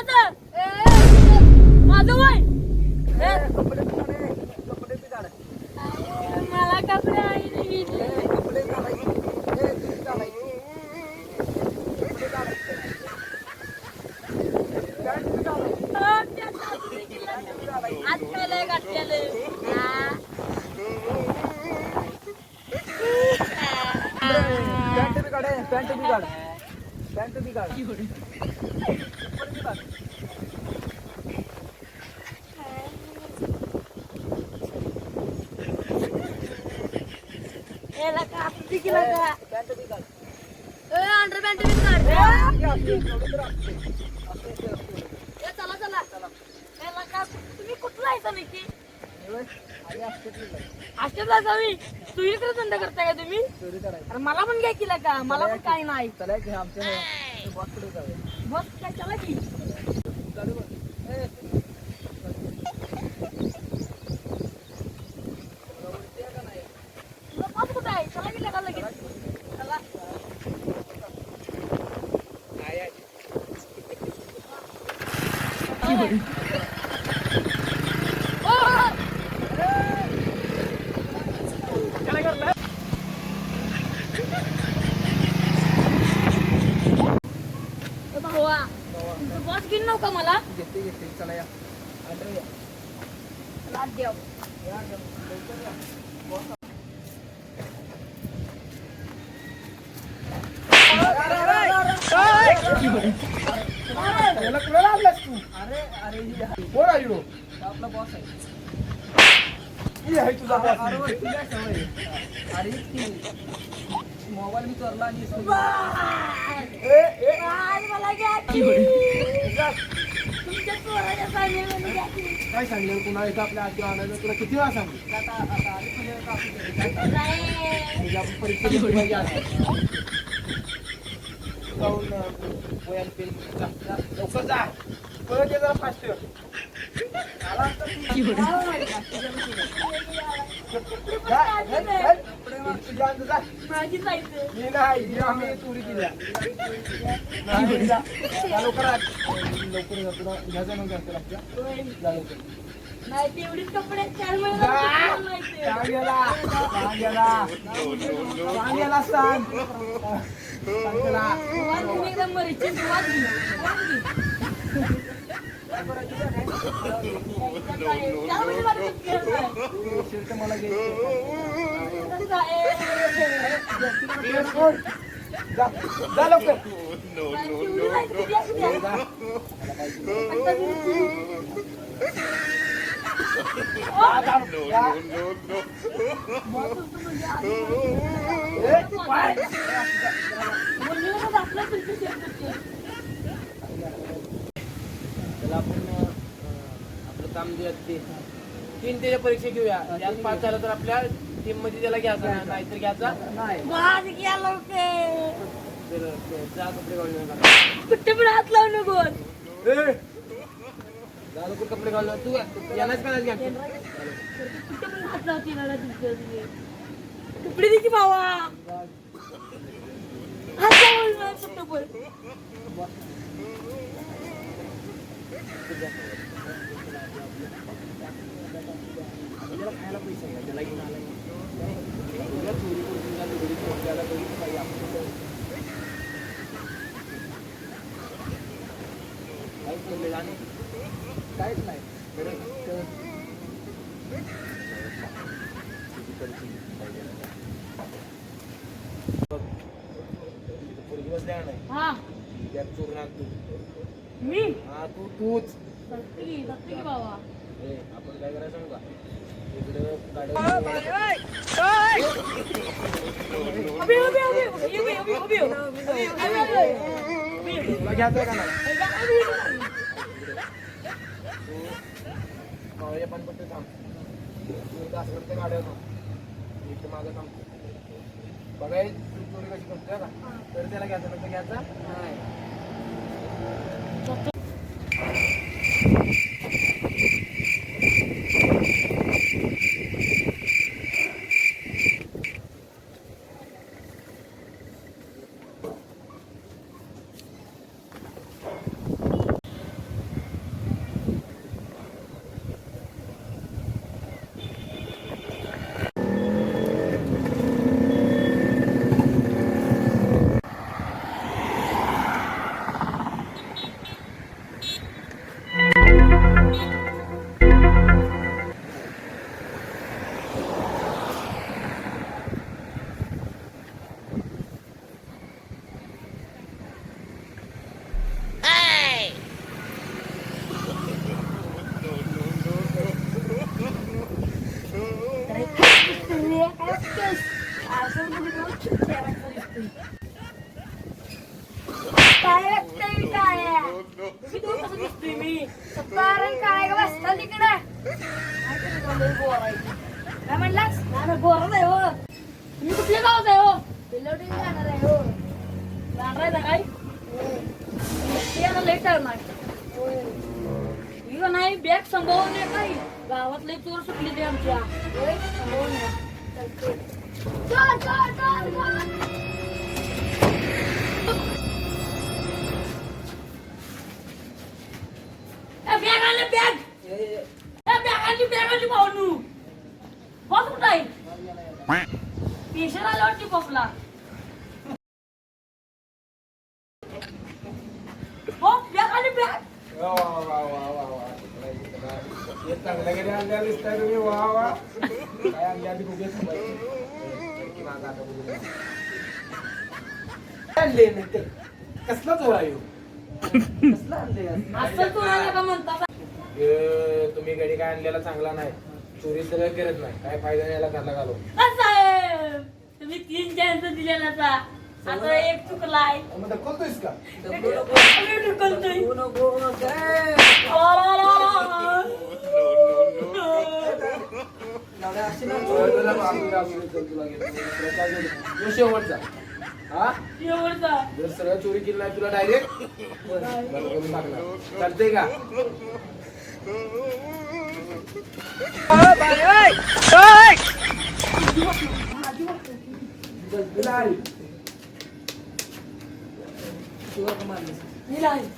कुणाचं माझं वय मला कपडे आईने घेतले आजकाल घातलेले पॅन्ट बी काढ अंडर पॅन्ट बी काढ चला चला तुम्ही कुठला आहे नक्की अष्टला जावी तू इकडे धंदा करताय का तुम्ही अरे मला पण काय केलं का मला पण काही नाही बस काय चला की बस कुठं आहे चला की लगा लगेच चला बस घेऊन नव्हता का मला घेते चला या लाद द्या कोण आहे आपला बॉस आहे तुझा अरे मोबाईल मी चोरला आणि मला काय सांगले कुणा येतं आपल्या आजी आणायचं तुला किती वेळा सांगले आपण परीक्षा जाऊन लवकर जा परत ये जरा फास्ट आम्ही चोरी केल्या लवकर लवकर घ्यायचं नव्हतं लागतं लवकर नाही तेवढीच कपडे 4 महिने सांग एकदम मरीची सुरुवात मला जा लवकर आपण आपलं काम जे असते 3 त्याच्या परीक्षा घेऊया त्यात पास झाला तर आपल्या टीम मध्ये त्याला घ्यायचा नाहीतर घ्यायचा नाही जा कपडे घालून कुठे पण हात लावू नको कपडे घालून तू यालाच का नाही कुठे पण हात लावते कपडे द्यायची भावा हात लावून कुठं पण खायला पैसे आहे त्याला घेऊन आला चोरी करून त्याला काहीच नाही दिवस द्या नाही त्यात चोरून आण तू मी हा तूच बाबा आपण काय करायचं सांगू का इकडं घ्यायचं का नाही मावळ्या पण पट्ट थांब असं गाड्या इथं माझं काम बघाय चोरी कशी करतोय का तर त्याला घ्यायचं नंतर घ्यायचा नाही दिसतोय मी कारण काय ग बसता तिकडे काय म्हणलास नाही गोरा आहे हो तुम्ही कुठल्या गावात आहे हो पिलोटी जाणार आहे हो जाणार आहे ना काय ते आता लेट आहे इथं नाही बॅग संभावून ये काही गावातले चोर सुटले ते आमच्या होय हो ना चल चल चल चल बॅग आले बॅग आली भावनू बस कुठं आहे पेशंट आल्यावरती बसला हो बॅग आली बॅग वा वा वा वा वा हे चांगल्या घरी आणल्या दिसताय तुम्ही वा वा काय आणल्या आधी बघूया आणले नाही ते कसला चोर आहे ह्यो? कसला आणले असं चोराला का म्हणता तुम्ही घडी काय आणलेला चांगला नाही चोरी सगळं करत नाही काय फायदा नाही याला घरला घालू साहेब तुम्ही 3 चान्स दिलेला सा आता एक चुकलाय मग ढकलतोयस का आम्ही ढकलतोय. तुला शेवटचा हा एवढचा जर सगळं चोरी केली नाही तुला डायरेक्ट करून टाकणार चालतंय का मी नाही